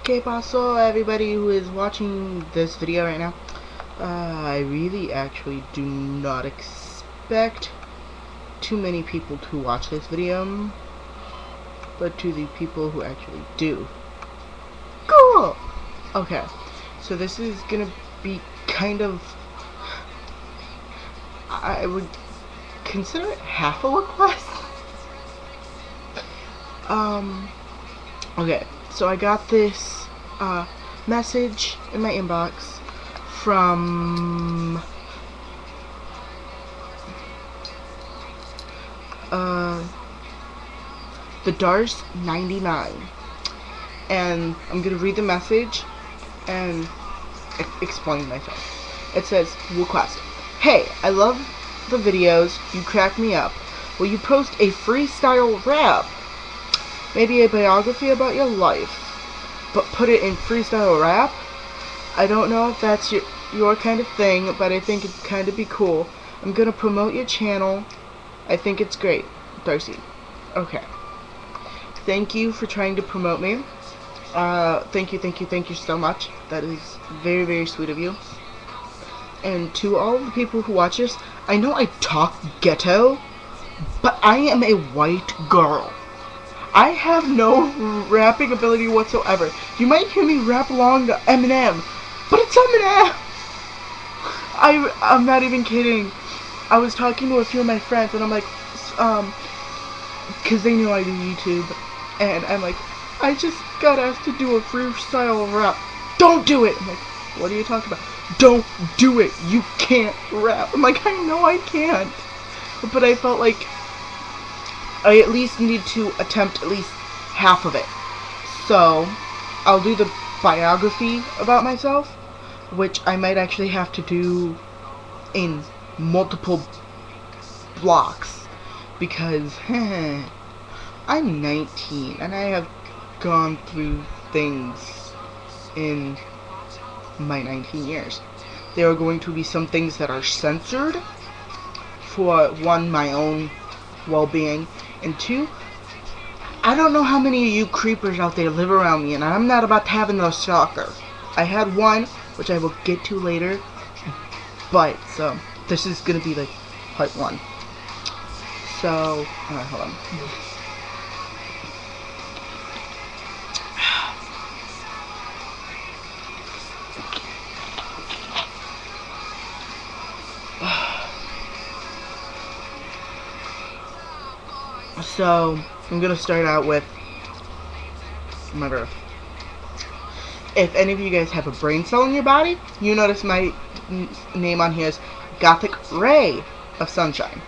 Que paso, everybody who is watching this video right now? I really actually do not expect too many people to watch this video, but to the people who actually do, cool! Okay, so this is gonna be kind of, I would consider it half a request. Okay, so I got this message in my inbox from the Dars 99, and I'm gonna read the message and explain myself. It says, request: hey, I love the videos, you crack me up. Will you post a freestyle rap? Maybe a biography about your life, but put it in freestyle rap? I don't know if that's your kind of thing, but I think it'd kind of be cool. I'm gonna promote your channel. I think it's great. Darcy. Okay. Thank you for trying to promote me. Thank you so much. That is very, very sweet of you. And to all the people who watch this, I know I talk ghetto, but I am a white girl. I have no rapping ability whatsoever. You might hear me rap along to Eminem, but it's Eminem! I'm not even kidding. I was talking to a few of my friends, and I'm like, because they knew I do YouTube, and I'm like, I just got asked to do a freestyle rap. Don't do it! I'm like, what are you talking about? Don't do it! You can't rap! I'm like, I know I can't! But I felt like I at least need to attempt at least half of it. So, I'll do the biography about myself, which I might actually have to do in multiple blocks, because I'm 19 and I have gone through things in my 19 years. There are going to be some things that are censored for, one, my own well-being, and two, I don't know how many of you creepers out there live around me, and I'm not about to have another stalker. I had one, which I will get to later, but, so, this is gonna be like part one. So, hold on. So, I'm gonna start out with my birth. If any of you guys have a brain cell in your body, you notice my name on here is Gothic Rae of Sunshine.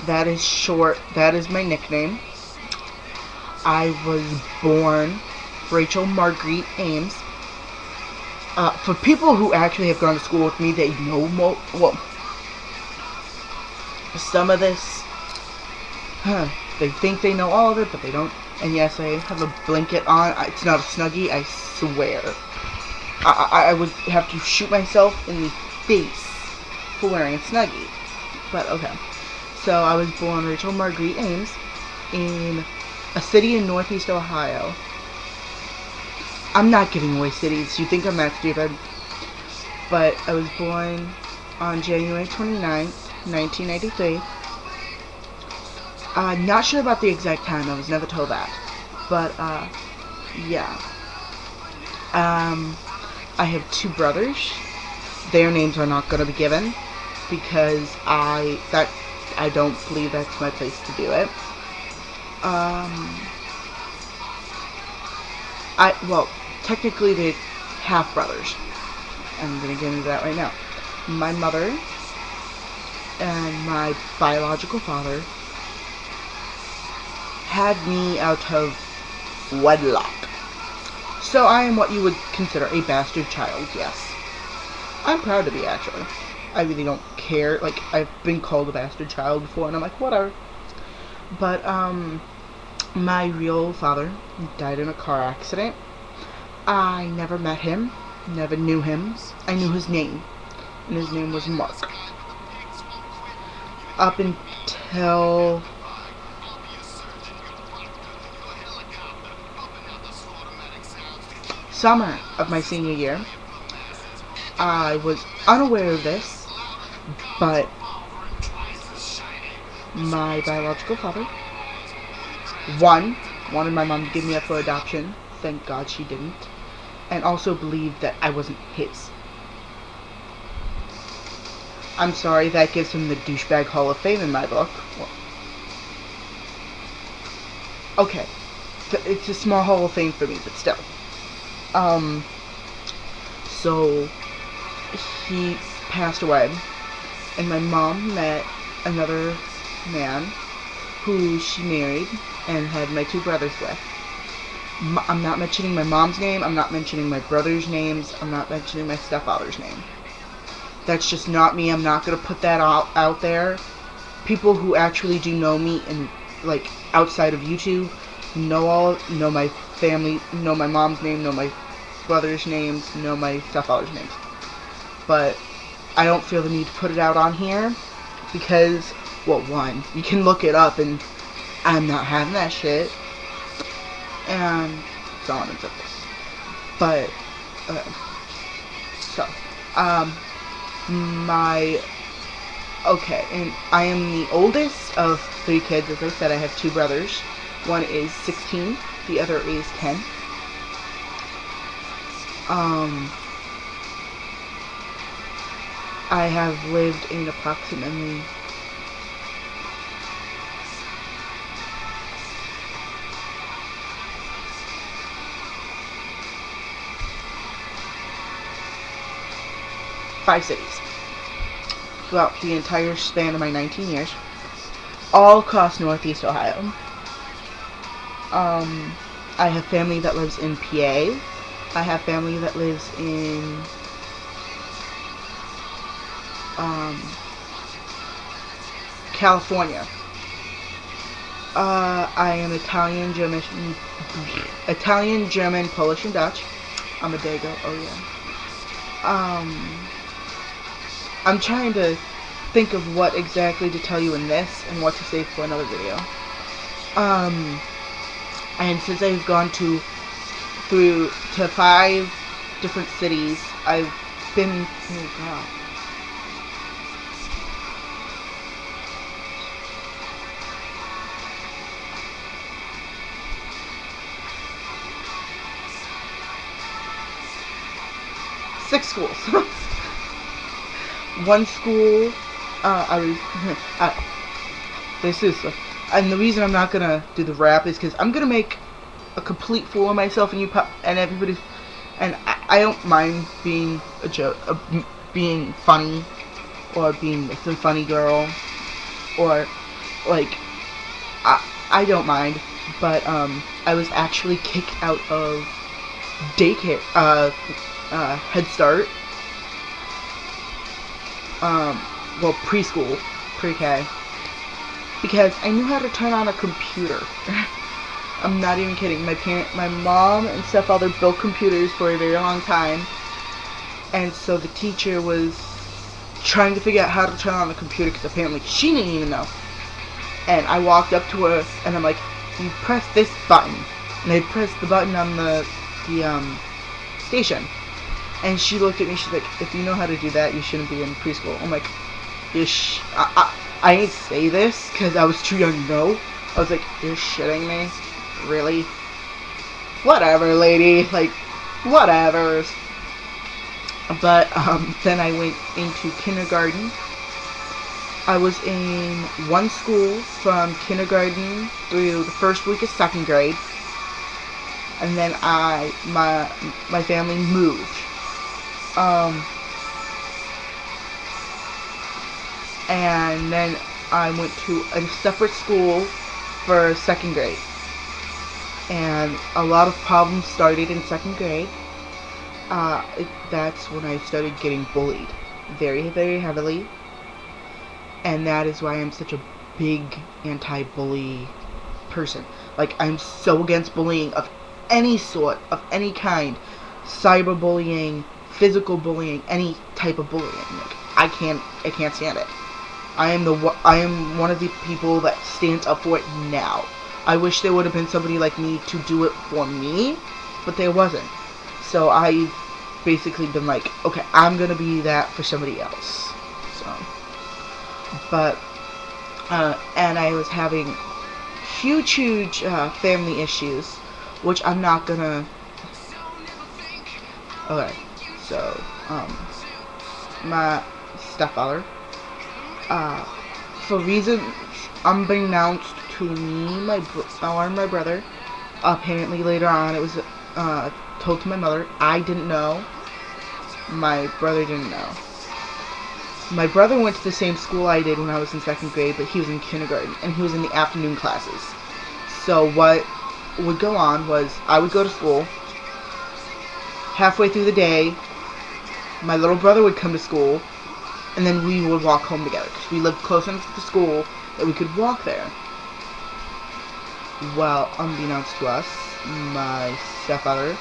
That is short, that is my nickname. I was born Rachel Marguerite Ames. For people who actually have gone to school with me, they know well, some of this. They think they know all of it, but they don't. And yes, I have a blanket on. It's not a Snuggie, I swear. I would have to shoot myself in the face for wearing a Snuggie. But okay. So I was born Rachel Marguerite Ames in a city in Northeast Ohio. I'm not giving away cities. You think I'm that stupid. But I was born on January 29th, 1993. Not sure about the exact time, I was never told that. But, yeah. I have two brothers. Their names are not going to be given, because I don't believe that's my place to do it. Well, technically they're half brothers. I'm going to get into that right now. My mother and my biological father had me out of wedlock. So I am what you would consider a bastard child, yes. I'm proud to be, actually. I really don't care. Like, I've been called a bastard child before, and I'm like, whatever. But, my real father died in a car accident. I never met him, never knew him. I knew his name, and his name was Mark. Up until summer of my senior year. I was unaware of this, but my biological father, wanted my mom to give me up for adoption. Thank God she didn't. And also believed that I wasn't his. I'm sorry, that gives him the douchebag Hall of Fame in my book. Well, okay. It's a small Hall of Fame for me, but still. So, he passed away, and my mom met another man who she married and had my two brothers with. I'm not mentioning my mom's name, I'm not mentioning my brother's names, I'm not mentioning my stepfather's name. That's just not me. I'm not going to put that out there. People who actually do know me and, like, outside of YouTube know my family, know my mom's name, know my brother's names, know my stepfather's names. But I don't feel the need to put it out on here because, well, one, you can look it up and I'm not having that shit. And so on and so forth. But, okay, and I am the oldest of 3 kids. As I said, I have 2 brothers. One is 16, the other is 10. I have lived in approximately 5 cities throughout the entire span of my 19 years, all across Northeast Ohio. I have family that lives in PA. I have family that lives in California. I am Italian, German, Polish, and Dutch. I'm a Dago. Oh yeah. I'm trying to think of what exactly to tell you in this and what to save for another video. And since I've gone to 5 different cities, I've been, oh god. Six schools. One school, and the reason I'm not gonna do the rap is because I'm gonna make a complete fool of myself and everybody, and I don't mind being a joke, being funny, or being the funny girl, or like, I don't mind, but I was actually kicked out of daycare, Head Start, well, preschool, pre-K, because I knew how to turn on a computer. I'm not even kidding. My mom and stepfather built computers for a very long time, and so the teacher was trying to figure out how to turn on the computer because apparently she didn't even know. And I walked up to her and I'm like, "You press this button," and I pressed the button on the station. And she looked at me, she's like, "If you know how to do that, you shouldn't be in preschool." I'm like, I didn't say this because I was too young to know. I was like, "You're shitting me? Really? Whatever, lady. Like, whatever." But, then I went into kindergarten. I was in one school from kindergarten through the first week of 2nd grade. And then my family moved. And then I went to a separate school for 2nd grade. And a lot of problems started in 2nd grade. That's when I started getting bullied very, very heavily. And that is why I'm such a big anti-bully person. Like, I'm so against bullying of any sort, of any kind. Cyberbullying, physical bullying, any type of bullying. Like, I can't stand it. I am one of the people that stands up for it now. I wish there would have been somebody like me to do it for me, but there wasn't. So I basically been like, okay, I'm gonna be that for somebody else. So, but and I was having huge family issues, which I'm not gonna. Okay, so my stepfather, for reasons unbeknownst to me, or my brother, apparently later on it was told to my mother. I didn't know. My brother didn't know. My brother went to the same school I did when I was in 2nd grade, but he was in kindergarten, and he was in the afternoon classes. So what would go on was, I would go to school. Halfway through the day, my little brother would come to school, and then we would walk home together, because we lived close enough to the school that we could walk there. Well, unbeknownst to us, my stepfather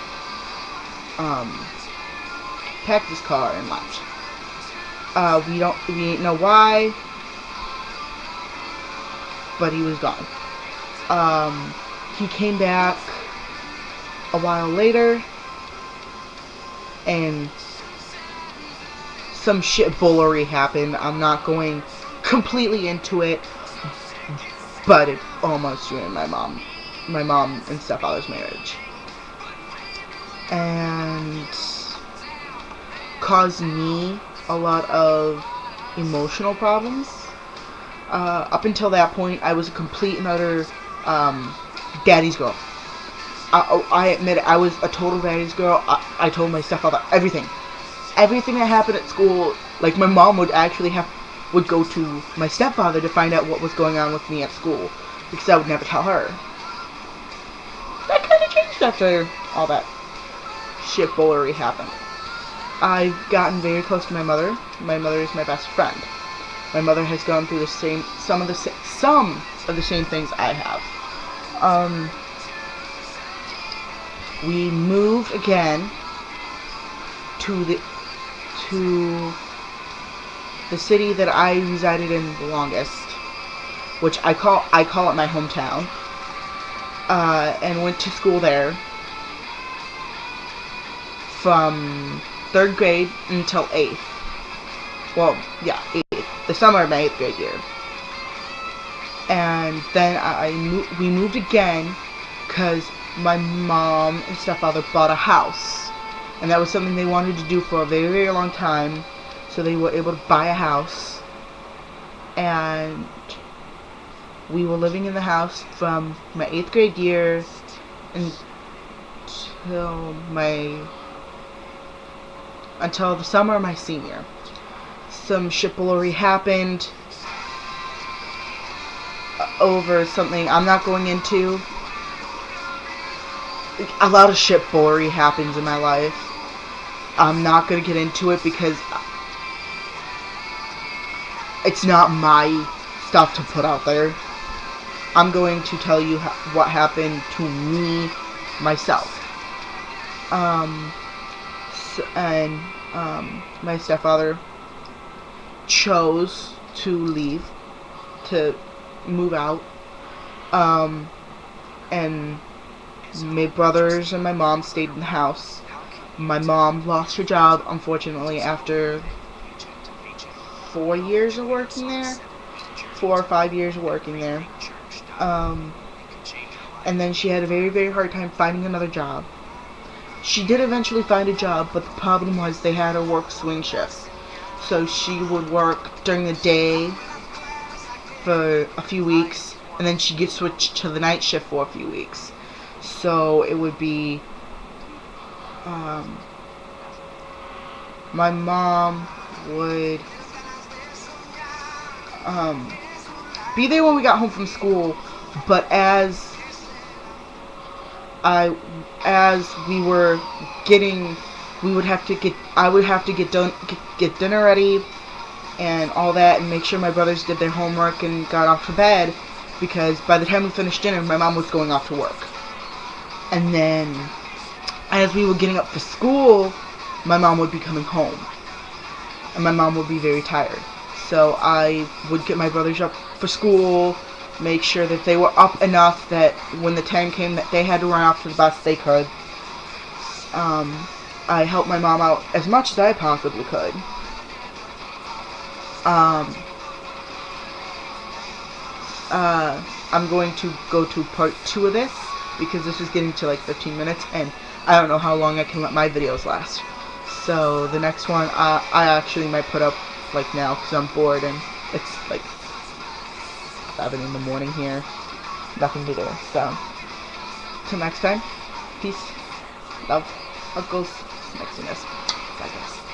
packed his car and left. We didn't know why, but he was gone. He came back a while later, and some shitbullery happened. I'm not going completely into it, but it almost ruined my mom and stepfather's marriage, and caused me a lot of emotional problems. Up until that point, I was a complete and utter daddy's girl. I admit it, I was a total daddy's girl. I told my stepfather everything that happened at school. Like, my mom would go to my stepfather to find out what was going on with me at school, because I would never tell her. That kind of changed after all that shitbullery happened. I've gotten very close to my mother. My mother is my best friend. My mother has gone through some of the same things I have. We moved again to the city that I resided in the longest, which I call it my hometown, and went to school there from 3rd grade until 8th. Well, yeah, 8th. The summer of my 8th grade year. And then we moved again because my mom and stepfather bought a house. And that was something they wanted to do for a very, very long time. So they were able to buy a house. And we were living in the house from my 8th grade year until the summer of my senior. Some shitbullery happened over something I'm not going into. A lot of shitbullery happens in my life. I'm not going to get into it because it's not my stuff to put out there. I'm going to tell you what happened to me, myself. My stepfather chose to leave, to move out, and my brothers and my mom stayed in the house. My mom lost her job, unfortunately, after 4 years of working there, 4 or 5 years of working there, and then she had a very, very hard time finding another job. She did eventually find a job, but the problem was they had her work swing shifts. So she would work during the day for a few weeks, and then she'd get switched to the night shift for a few weeks. So it would be, my mom would be there when we got home from school, but as I would have to get dinner ready and all that, and make sure my brothers did their homework and got off to bed, because by the time we finished dinner, my mom was going off to work. And then, as we were getting up for school, my mom would be coming home, and my mom would be very tired. So I would get my brothers up for school, make sure that they were up enough that when the time came that they had to run off to the bus, they could. I helped my mom out as much as I possibly could. I'm going to go to part 2 of this, because this is getting to like 15 minutes, and I don't know how long I can let my videos last. So the next one, I actually might put up like now, because I'm bored, and it's like 7 in the morning here. Nothing to do. So, till next time, peace, love, uncles, nexiness. Bye guys.